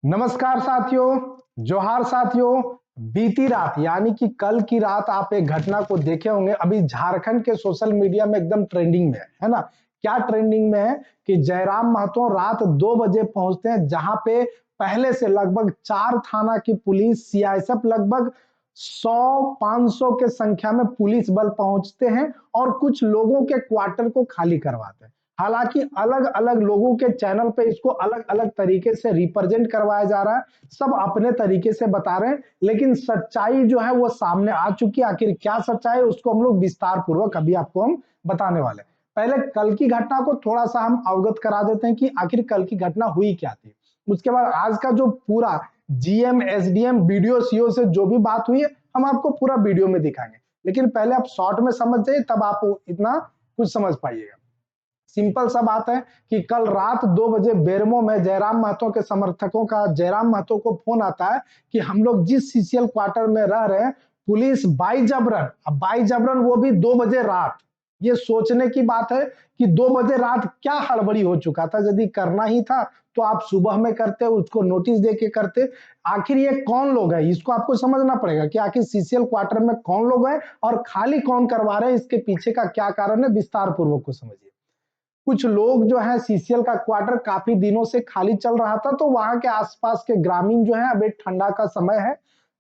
नमस्कार साथियों, जोहार साथियों। बीती रात यानी कि कल की रात आप एक घटना को देखे होंगे। अभी झारखंड के सोशल मीडिया में एकदम ट्रेंडिंग में है ना। क्या ट्रेंडिंग में है कि जयराम महतो रात 2 बजे पहुंचते हैं, जहां पे पहले से लगभग 4 थाना की पुलिस, सीआईएसएफ लगभग 100-500 के संख्या में पुलिस बल पहुंचते हैं और कुछ लोगों के क्वार्टर को खाली करवाते हैं। हालांकि अलग अलग लोगों के चैनल पे इसको अलग अलग तरीके से रिप्रेजेंट करवाया जा रहा है, सब अपने तरीके से बता रहे हैं, लेकिन सच्चाई जो है वो सामने आ चुकी है। आखिर क्या सच्चाई है उसको हम लोग विस्तार पूर्वक अभी आपको हम बताने वाले हैं। पहले कल की घटना को थोड़ा सा हम अवगत करा देते हैं कि आखिर कल की घटना हुई क्या थी। उसके बाद आज का जो पूरा जीएम, एसडीएम, बीडीओ, सीओ से जो भी बात हुई है हम आपको पूरा वीडियो में दिखाएंगे, लेकिन पहले आप शॉर्ट में समझ जाइए, तब आप इतना कुछ समझ पाइएगा। सिंपल सा बात है कि कल रात 2 बजे बेरमो में जयराम महतो के समर्थकों का जयराम महतो को फोन आता है कि हम लोग जिस सीसीएल क्वार्टर में रह रहे हैं, पुलिस बाई जबरन वो भी 2 बजे रात। ये सोचने की बात है कि 2 बजे रात क्या हड़बड़ी हो चुका था। यदि करना ही था तो आप सुबह में करते, उसको नोटिस दे के करते। आखिर ये कौन लोग हैं, इसको आपको समझना पड़ेगा कि आखिर सीसीएल क्वार्टर में कौन लोग हैं और खाली कौन करवा रहे हैं, इसके पीछे का क्या कारण है, विस्तार पूर्वक को समझिए। कुछ लोग जो है, सीसीएल का क्वार्टर काफी दिनों से खाली चल रहा था, तो वहां के आसपास के ग्रामीण जो है, अब एक ठंडा का समय है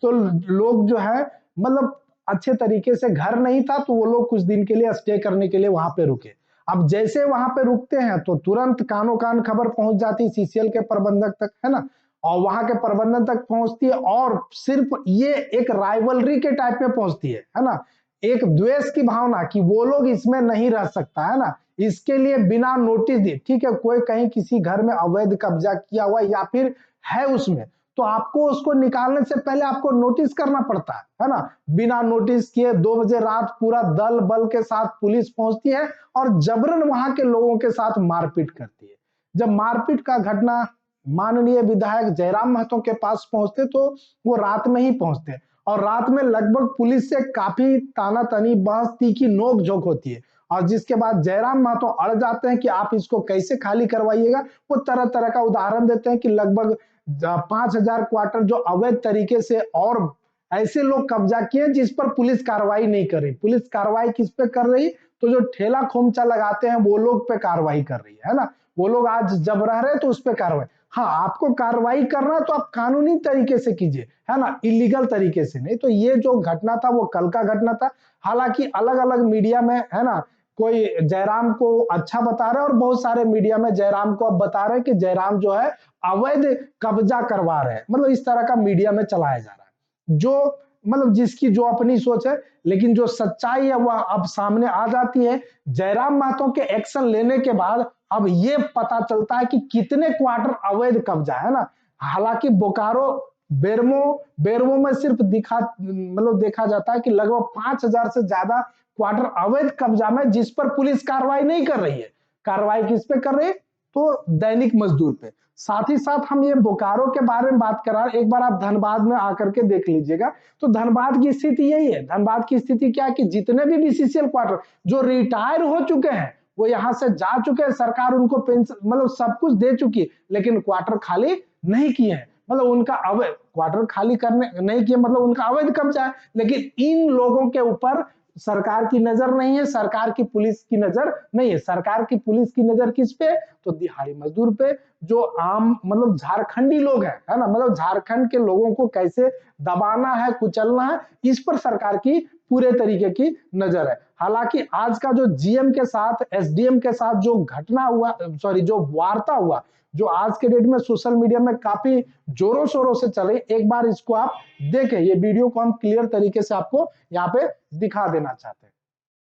तो लोग जो है मतलब अच्छे तरीके से घर नहीं था, तो वो लोग कुछ दिन के लिए स्टे करने के लिए वहां पे रुके। अब जैसे वहां पे रुकते हैं तो तुरंत कानो कान खबर पहुंच जाती सीसीएल के प्रबंधक तक, है ना, और वहां के प्रबंधन तक पहुंचती है। और सिर्फ ये एक राइवलरी के टाइप में पहुंचती है ना, एक द्वेष की भावना कि वो लोग इसमें नहीं रह सकता, है ना, इसके लिए बिना नोटिस दिए, ठीक है, कोई कहीं किसी घर में अवैध कब्जा किया हुआ या फिर है उसमें, तो आपको उसको निकालने से पहले आपको नोटिस करना पड़ता है ना। बिना नोटिस किए 2 बजे रात पूरा दल बल के साथ पुलिस पहुंचती है और जबरन वहां के लोगों के साथ मारपीट करती है। जब मारपीट का घटना माननीय विधायक जयराम महतो के पास पहुंचते तो वो रात में ही पहुंचते, और रात में लगभग पुलिस से काफी तानातनी, बहस, तीखी नोक झोंक होती है। और जिसके बाद जयराम महतो अड़ जाते हैं कि आप इसको कैसे खाली करवाइएगा। वो तरह तरह का उदाहरण देते हैं कि लगभग 5,000 क्वार्टर जो अवैध तरीके से और ऐसे लोग कब्जा किए जिस पर पुलिस कार्रवाई नहीं कर रही। पुलिस कार्रवाई किस पे कर रही, तो जो ठेला खोमचा लगाते हैं वो लोग पे कार्रवाई कर रही है ना। वो लोग आज जब रह रहे तो उस पे कार्रवाई। हाँ, आपको कार्रवाई करना तो आप कानूनी तरीके से कीजिए, है ना, इलीगल तरीके से नहीं। तो ये जो घटना था वो कल का घटना था। हालांकि अलग अलग मीडिया में, है ना, कोई जयराम को अच्छा बता रहा है और बहुत सारे मीडिया में जयराम को अब बता रहे हैं कि जयराम जो है अवैध कब्जा करवा रहे हैं। मतलब इस तरह का मीडिया में चलाया जा रहा है, जो मतलब जिसकी जो अपनी सोच है। लेकिन जो सच्चाई है वह अब सामने आ जाती है। जयराम महतो के एक्शन लेने के बाद अब ये पता चलता है कि कितने क्वार्टर अवैध कब्जा है ना। हालांकि बोकारो, बेरमो में सिर्फ देखा जाता है कि लगभग 5,000 से ज्यादा क्वार्टर अवैध कब्जा में, जिस पर पुलिस कार्रवाई नहीं कर रही है। कार्रवाई किस पे कर रही है, तो दैनिक मजदूर पे। साथ ही साथ हम ये बोकारो के बारे में बात करा, एक बार आप धनबाद में आकर के देख लीजिएगा तो धनबाद की स्थिति यही है। धनबाद की स्थिति क्या है कि जितने भी बीसीसीएल क्वार्टर जो रिटायर हो चुके हैं वो यहाँ से जा चुके हैं, सरकार उनको पेंशन सब कुछ दे चुकी है, लेकिन क्वार्टर खाली नहीं किए हैं। उनका अवैध क्वार्टर खाली करने नहीं किए, उनका अवैध कब्जा है। लेकिन इन लोगों के ऊपर सरकार की नजर नहीं है, सरकार की पुलिस की नजर नहीं है। सरकार की पुलिस की नजर किस पे, तो दिहाड़ी मजदूर पे, जो आम झारखंडी लोग हैं, है ना, झारखंड के लोगों को कैसे दबाना है, कुचलना है, इस पर सरकार की पूरे तरीके की नजर है। हालांकि आज का जो जीएम के साथ, एसडीएम के साथ जो घटना हुआ, जो वार्ता हुआ, जो आज के डेट में सोशल मीडिया में काफी जोरों शोरों से चले, एक बार इसको आप देखें। ये वीडियो को हम क्लियर तरीके से आपको यहाँ पे दिखा देना चाहते हैं।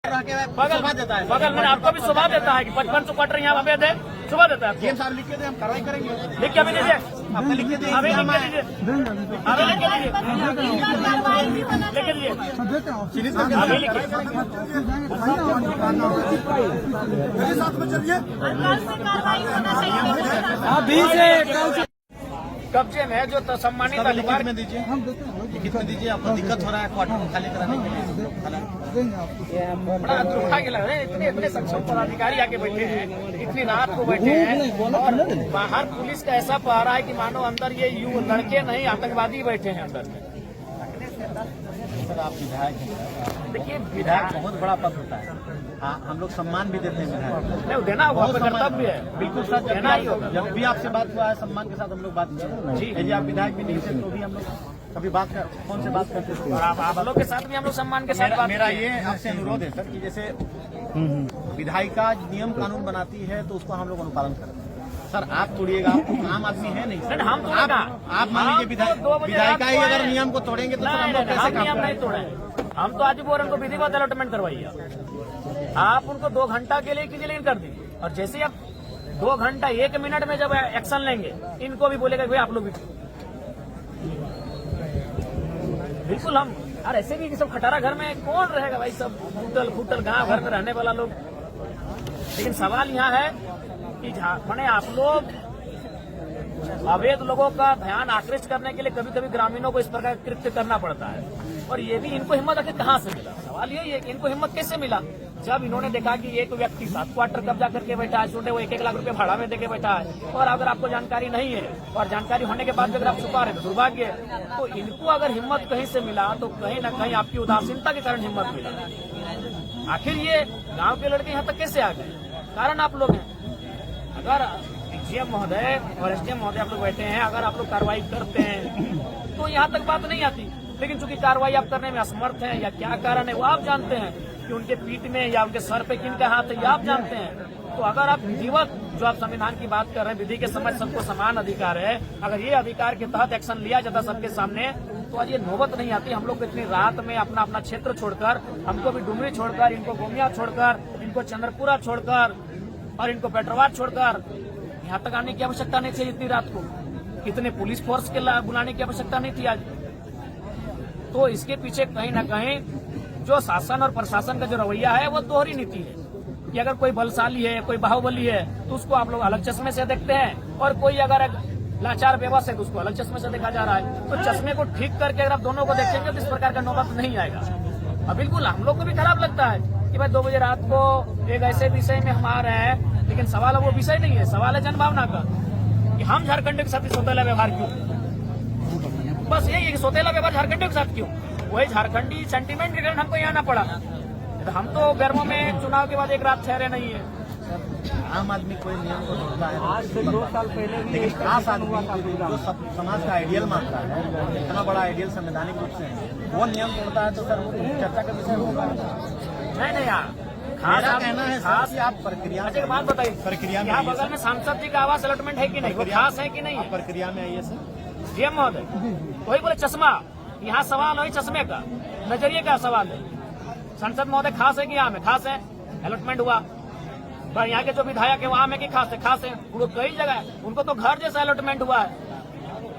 बगल में आपको भी सुबह देता है कि 55 क्वार्टर यहाँ अवैध है, सुबह देता है। साहब लिख के दे, हम कार्रवाई करेंगे। लिख के अभी दीजिए, आपने लिख के दीजिए, अभी लिख के दीजिए, अभी लिख के दीजिए, अभी लिख के अभी से कब्जे में है जो तो सम्मानित अधिकार में दीजिए, लिखित में दीजिए। आपको दिक्कत हो रहा है क्वार्टर खाली कराने के लिए? बड़ा दुर्भाग्य लग रहा है, इतने सक्षम पदाधिकारी आके बैठे हैं, इतनी रात को बैठे हैं और बाहर पुलिस का ऐसा पहरा है कि मानो अंदर ये लड़के नहीं आतंकवादी बैठे हैं अंदर में। सर आप विधायक हैं, देखिए विधायक बहुत बड़ा पद होता है। हाँ, हम लोग सम्मान भी देते हैं विधायक। नहीं देना होगा, आपका कर्तव्य है, बिल्कुल सर देना ही होगा। जब भी आपसे बात हुआ है सम्मान के साथ हम लोग बात किए जी। यदि आप विधायक भी नहीं थे तो भी हम लोग कभी बात कर फोन से बात करते थे। और आप लोग के साथ भी हम लोग सम्मान के साथ बात मेरा किए। ये आपसे अनुरोध है सर कि जैसे विधायिका नियम कानून बनाती है तो उसको हम लोग अनुपालन करते हैं। सर आप तोड़िएगा, आप आम आदमी है नहीं सर, हम आप मान लीजिए विधायिका ही अगर नियम को तोड़ेंगे तो सर हम लोग कैसे काम नियम नहीं तोड़े। हम तो आज भी बोल रहे हैं उनको विधिवत अलॉटमेंट करवाइए। आप उनको 2 घंटा के लिए कीजिए कर दीजिए, और जैसे आप 2 घंटा 1 मिनट में जब एक्शन लेंगे इनको भी बोलेगा भाई आप लोग भी बिल्कुल। हम और ऐसे भी सब खटारा घर में कौन रहेगा भाई, सब फूटल फूटल गांव घर में रहने वाला लोग। लेकिन सवाल यहाँ है कि झारखंड आप लोग अवैध लोगों का ध्यान आकृष्ट करने के लिए कभी कभी ग्रामीणों को इस प्रकार कृत्य करना पड़ता है, और ये भी इनको हिम्मत आखिर कहाँ से मिला? सवाल यही है कि इनको हिम्मत कैसे मिला? जब इन्होंने देखा कि एक व्यक्ति 7 क्वार्टर कब्जा करके बैठा है, छोटे वो 1-1 लाख रुपए भाड़ा में देके बैठा है, और अगर आपको जानकारी नहीं है और जानकारी होने के बाद भी अगर आप छुपा रहे हैं तो दुर्भाग्य है। तो इनको अगर हिम्मत कहीं से मिला तो कहीं न कहीं आपकी उदासीनता के कारण हिम्मत मिला। आखिर ये गाँव के लड़के यहाँ तक कैसे आ गए? कारण आप लोग हैं। अगर डीजीएम महोदय और एसडीएम महोदय आप लोग बैठे हैं, अगर आप लोग कार्रवाई करते हैं तो यहाँ तक बात नहीं आती। लेकिन चूंकि कार्रवाई आप करने में असमर्थ हैं या क्या कारण है वो आप जानते हैं, कि उनके पीठ में या उनके सर पे किनका हाथ है ये आप जानते हैं। तो अगर आप विधिवत जो आप संविधान की बात कर रहे हैं, विधि के समझ सबको समान अधिकार है, अगर ये अधिकार के तहत एक्शन लिया जाता सबके सामने तो आज ये नौबत नहीं आती। हम लोग इतनी रात में अपना अपना क्षेत्र छोड़कर, हमको भी डुमरी छोड़कर, इनको गोमिया छोड़कर, इनको चंद्रपुरा छोड़कर और इनको पेट्रोवाट छोड़कर यहाँ तक आने की आवश्यकता नहीं थी। इतनी रात को इतने पुलिस फोर्स के बुलाने की आवश्यकता नहीं थी आज। तो इसके पीछे कहीं ना कहीं जो शासन और प्रशासन का जो रवैया है वो दोहरी नीति है कि अगर कोई बलशाली है, कोई बाहुबली है तो उसको आप लोग अलग चश्मे से देखते हैं, और कोई अगर लाचार बेबस है तो उसको अलग चश्मे से देखा जा रहा है। तो चश्मे को ठीक करके अगर आप दोनों को देखेंगे तो इस प्रकार का नौबत नहीं आएगा। और बिल्कुल हम लोग को भी खराब लगता है कि भाई 2 बजे रात को एक ऐसे विषय में हम आ रहे हैं, लेकिन सवाल वो विषय नहीं है, सवाल है जनभावना का कि हम झारखंड के साथ सौतेला व्यवहार क्यों? बस यही है कि सौतेला व्यवहार झारखंड के साथ क्यों? वही झारखंडी सेंटीमेंट के कारण हमको यहाँ आना पड़ा। तो हम तो गर्मों में चुनाव के बाद एक रात ठहरे नहीं है। आम आदमी कोई नियम को तोड़ता है आज से 2 साल पहले, लेकिन खास आदमी जो समाज का आइडियल मानता है, इतना बड़ा आइडियल संवैधानिक रूप से वो नियम तोड़ता है तो सर वो चर्चा का विषय होगा। नहीं यार, मेरा कहना है खास आप प्रक्रिया एक बात बताइए, प्रक्रिया में यहाँ बगल में सांसद जी का आवास अलॉटमेंट है कि नहीं? वो खास है कि नहीं है? प्रक्रिया में आइए सर। डीएम महोदय वही बोले चश्मा, यहाँ सवाल वही चश्मे का, नजरिए का सवाल है। सांसद महोदय खास है कि आम है? खास है, अलॉटमेंट हुआ। पर यहाँ के जो विधायक है वो आम है कि खास है? खास है। उनको कई जगह है, उनको तो घर जैसा अलॉटमेंट हुआ है।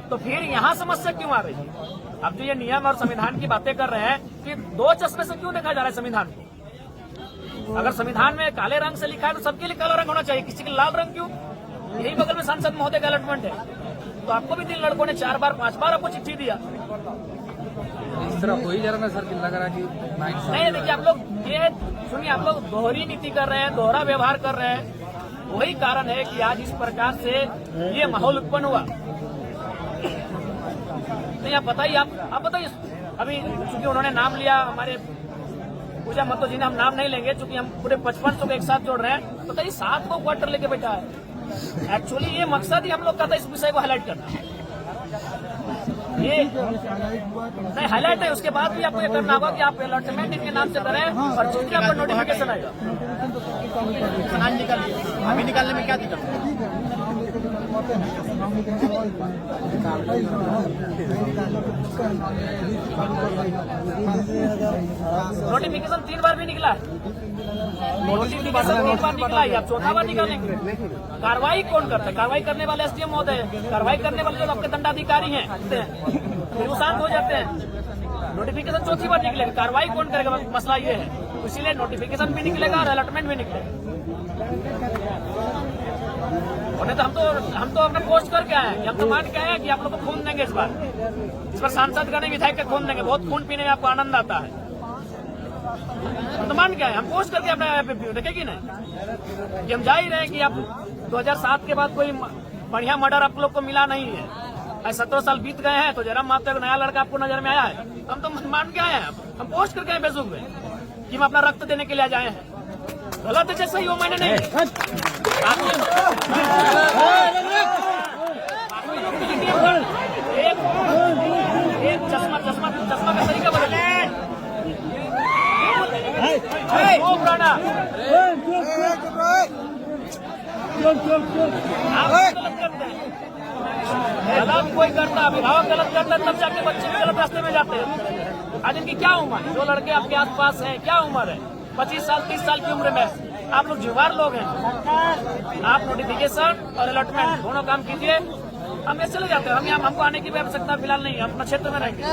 तो फिर यहाँ समस्या क्यों आ रही है? अब जो ये नियम और संविधान की बातें कर रहे हैं कि 2 चश्मे से क्यों देखा जा रहा है संविधान को? अगर संविधान में काले रंग से लिखा है तो सबके लिए काला रंग होना चाहिए, किसी के लाल रंग क्यों? यही बगल में सांसद महोदय का अलॉटमेंट है, तो आपको भी 3 लड़कों ने 4 बार 5 बार आपको चिट्ठी दिया। इस तरह हो ही जा रहा है सर कि लग रहा है कि नहीं, देखिए आप लोग ये सुनिए, आप लोग दोहरी नीति कर रहे हैं, दोहरा व्यवहार कर रहे हैं। वही कारण है कि आज इस प्रकार से ये माहौल उत्पन्न हुआ। नहीं आप बताइए, आप बताइए। अभी चूंकि उन्होंने नाम लिया हमारे पूजा महतो जी ने, हम नाम नहीं लेंगे चूंकि हम पूरे 5500 को एक साथ जोड़ रहे हैं। तो कहीं 7 को क्वार्टर लेके बैठा है। एक्चुअली ये मकसद ही हम लोग का था इस विषय को हाईलाइट करना। ये नहीं हाईलाइट है, उसके बाद भी आपको ये करना होगा कि आप अलॉटमेंट इनके नाम से करें और जितने आपको नोटिफिकेशन आएगा अभी निकालने में क्या दिक्कत? नोटिफिकेशन 3 बार भी निकला है। नोटिफिकेशन 3 बार निकला है, आप 4था बार निकालेंगे। कार्रवाई कौन करता है? कार्रवाई करने वाले एसडीएम महोदय है। कार्रवाई करने वाले जो आपके दंडाधिकारी हैं फिर वो शांत हो जाते हैं। नोटिफिकेशन 4थी बार निकलेगा, कार्रवाई कौन करेगा? मसला ये है, इसीलिए नोटिफिकेशन भी निकलेगा और अलॉटमेंट भी निकलेगा। और नहीं तो हम तो अपना पोस्ट करके आए हैं कि हम तो मान के आए हैं कि आप लोग को खून देंगे इस बार सांसद का नहीं विधायक का खून देंगे, बहुत खून पीने में आपको आनंद आता है। हम तो मान के आए, हम पोस्ट करके अपना देखेगी नहीं कि हम जा ही रहे हैं कि आप 2007 के बाद कोई बढ़िया मर्डर आप लोग को मिला नहीं है। 17 साल बीत गए हैं तो जयराम महतो एक नया लड़का आपको नजर में आया है, हम तो मान के आए हैं, हम पोस्ट करके आए फेसबुक में कि हम अपना रक्त देने के लिए जाए हैं। गलत है सही हो मैंने नहीं। एक चश्मा का तरीका बदले गलत कोई करता, अभिभावक गलत करता है तब जाके बच्चे भी गलत रास्ते में जाते हैं। आज इनकी क्या उम्र है? जो लड़के आपके आसपास हैं क्या उम्र है? 25 साल 30 साल की उम्र में आप लोग जुवार लोग हैं। आप नोटिफिकेशन और अलॉटमेंट दोनों काम कीजिए, हम ऐसे चले जाते हैं। हमको आने की भी आवश्यकता फिलहाल नहीं है, हम अपना क्षेत्र में रहेंगे।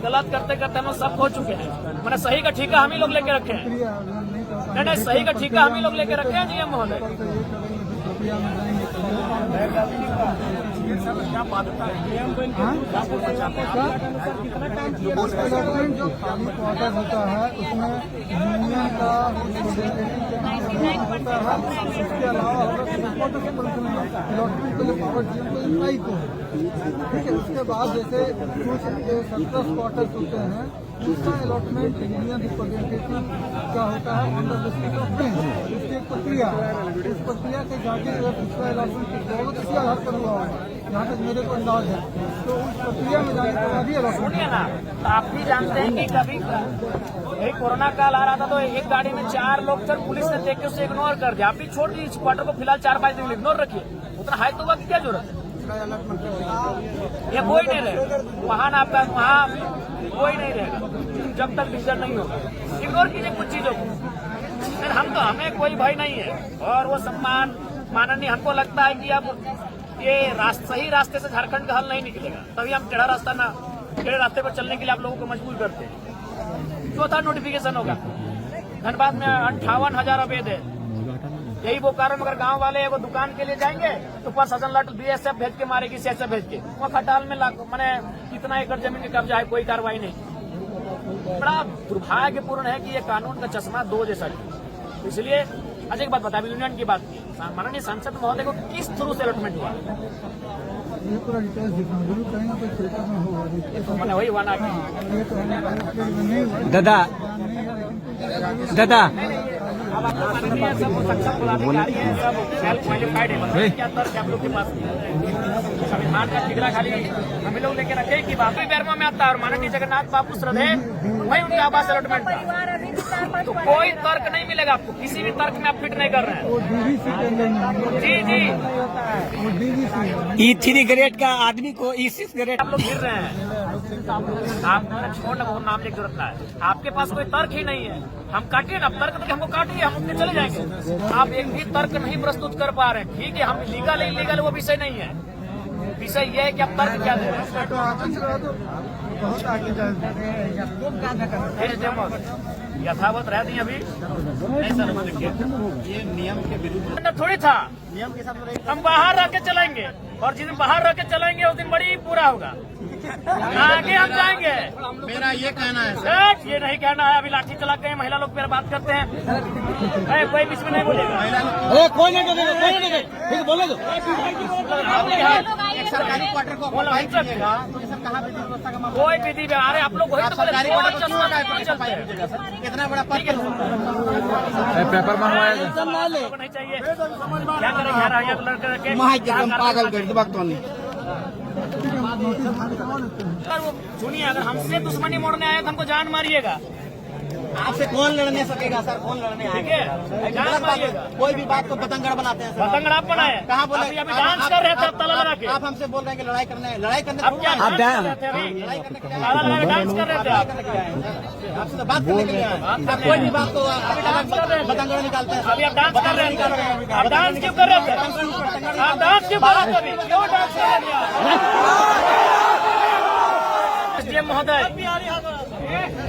गलत करते करते हम लोग सब खो चुके हैं। मैंने सही का ठीका हम ही लोग लेके रखे हैं। नहीं सही का ठीका हम ही लोग लेके रखे हैं नियम महोदय। क्या बाध्यता है? जो खाली क्वार्टर होता है उसमें यूनियन का होता है, उसके अलावा अलॉटमेंट के लिए पावर डीएम को इम्प्लाई को है, ठीक है। उसके बाद जैसे कुछ सरप्लस क्वार्टर्स होते हैं उसका अलॉटमेंट यूनियन रिप्रेजेंटेटिव का होता है अंडर बेसिस ऑफ बेंच। उसकी एक प्रक्रिया है, उस प्रक्रिया के जाके जो है उसका अलॉटमेंट होगा किसी आधार पर हुआ होगा, जहाँ तक मेरे को अंदाज है। तो उस प्रक्रिया में जाने के बाद ही अलॉटमेंट सुनिए ना, तो आप भी जानते हैं कि कभी यही कोरोना काल आ रहा था तो एक गाड़ी में 4 लोग थे, पुलिस ने देख के उसे इग्नोर कर दिया। आप भी छोड़ दीजिए इस क्वार्टर को फिलहाल 4-5 दिन इग्नोर रखिए, उतना हाई तो हुआ की क्या जरूरत है? ये कोई नहीं रहेगा वहाँ, आपका वहाँ कोई नहीं रहेगा जब तक डिसीजन नहीं होगा। इग्नोर कीजिए कुछ चीजों को। फिर हमें कोई भय नहीं है और वो सम्मान माननीय, हमको लगता है कि अब ये सही रास्ते से झारखंड का हल नहीं निकलेगा, तभी हम टेढ़े रास्ते पर चलने के लिए आप लोगों को मजबूर करते हैं। चौथा नोटिफिकेशन होगा धनबाद में 58,000 अवैध है। यही वो कारण, अगर गांव वाले वो दुकान के लिए जाएंगे तो प्रशासन लट बीएसएफ भेज के मारेगी, सीएसएफ भेज के। वो खटाल में मैंने कितना एकड़ जमीन का कब्जा है, कोई कार्रवाई नहीं। बड़ा दुर्भाग्यपूर्ण है कि ये कानून का चश्मा 2 जैसा है। इसलिए अच्छा एक बात बता, यूनियन की बात की, माननीय सांसद महोदय को किस थ्रू से अलॉटमेंट हुआ? ये पूरा डिटेल्स दिखाऊं जरूर कहीं ना कोई क्षेत्र में होगा। मैंने वही वाना दादा अब आप लोग माननीय सब सक्षम पदाधिकारी हैं, सब वेल क्वालिफाइड है। क्या तर्क आप लोग के पास संविधान का ठिकरा खाली हम लोग लेके रखे कि बाकी बैरमा में आता है और माननीय जगन्नाथ बाबू श्रद्धे वही उनके आवास अलॉटमेंट था। तो कोई तर्क नहीं मिलेगा आपको, किसी भी तर्क में आप फिट नहीं कर रहे हैं। जी E3 ग्रेड का आदमी को E6 ग्रेड आप लोग गिर रहे हैं। आप छोड़ना, वो नाम लेकर जरूरत है। आपके पास कोई तर्क ही नहीं है। हम काटिए ना, तर्क करके हमको काटिए, हम अपने चले जाएंगे। आप एक भी तर्क नहीं प्रस्तुत कर पा रहे हैं, ठीक है। हम लीगल इलीगल वो विषय नहीं है, विषय ये है कि आप तर्क क्या दे रहे हैं। यथावत रह दी अभी नहीं सर, ये नियम के विरुद्ध थोड़ी था। नियम के साथ हम बाहर रह के चलेंगे और जिस दिन बाहर रह के चलेंगे उस दिन बड़ी पूरा होगा, आगे हम जाएंगे। मेरा ये कहना है सर, ये नहीं कहना है। अभी लाठी चला के महिला लोग पे बात करते हैं, कोई बीच में नहीं बोलेगा। कोई नहीं बोले दो। एक सरकारी क्वार्टर को ऑक्युपाई कीजिएगा तो सर कहाँ विधि व्यवस्था का मामला? कोई विधि व्यवहार है, आप लोग वही तो बोले, सरकारी कोई क्वार्टर चश्मा को नहीं चलते हैं। कितना बड़ा पद है? पेपर मंगवाया नहीं चाहिए, क्या करेंगे यार, यहाँ लड़के रखे पागल कर वक्त नहीं। अगर वो सुनिए, अगर हमसे दुश्मनी मोड़ने आए तो हमको जान मारिएगा। आपसे कौन लड़ने सकेगा सर? कौन लड़ने ठीक है, जान मारिएगा। कोई भी बात को पतंगड़ बनाते हैं सर। पतंगड़ आप बनाए, कहाँ बोले? अभी डांस कर रहे थे आप ताला लगा के। आप हमसे बोल रहे हैं कि लड़ाई करने अब क्या डांस कर रहे थे? अभी ताला लगा के डांस कर रहे थे आप। आपसे तो बात करने के लिए आए। आप कोई भी बात को पतंगड़ निकालते हैं। अभी आप डांस कर रहे हैं, आप डांस क्यों कर रहे थे? आप डांस क्यों कर रहे थे? अभी क्यों डांस कर रहे थे? महोदय,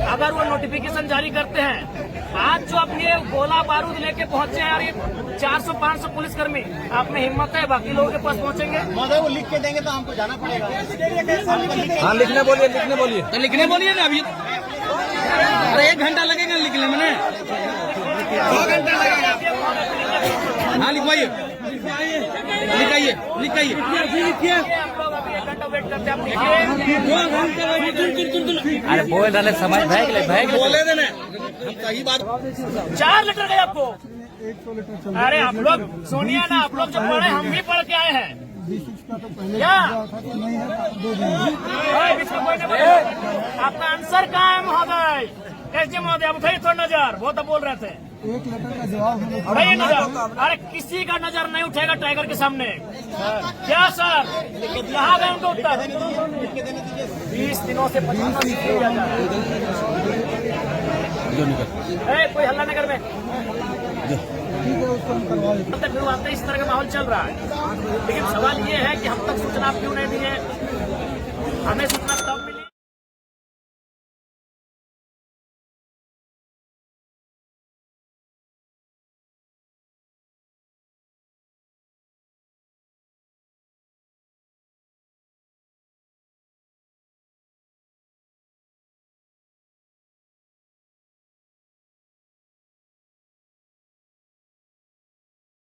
अगर वो नोटिफिकेशन जारी करते हैं आज जो अपने गोला बारूद लेके पहुंचे हैं यार, ये 400-500 पुलिसकर्मी, आप में हिम्मत है बाकी लोगों के पास पहुंचेंगे? महोदय वो लिख के देंगे तो हमको जाना पड़ेगा। हाँ लिखने बोलिए तो लिखने बोलिए ना अभी। अरे 1 घंटा लगेगा लिखने में, 2 घंटा लगेगा। हाँ लिखवाइए, लिखाइए लिखाइए। हम लोग अभी 1 घंटा वेट करते हैं, आप लिखिए। अरे बोल रहे समझ भाई बोले देने सही बात। 4 लीटर गए आपको? 100 लीटर अरे आप लोग सुनिए ना, आप लोग जब पढ़े, हम भी पढ़ के आए हैं। का तो पहले क्या? था कि नहीं है, 2 दिन आपका आंसर कहाँ है महोदय? एसडी महोदय, आप उठाइए थोड़ा नजर, बहुत तो बोल रहे थे। 1 लीटर का जवाब हमें उठाइए नजर। अरे किसी का नजर नहीं उठेगा टाइगर के सामने। क्या सर, कहाँ गए उनका उत्तर? 20 दिनों से 50 किया जा रहा है। कोई हल्ला नगर में ठीक है, उसको हम करवा लेते तक शुरुआत इस तरह का माहौल चल रहा है, लेकिन सवाल ये है कि हम तक सूचना आप क्यों नहीं दी है? हमें सूचना तब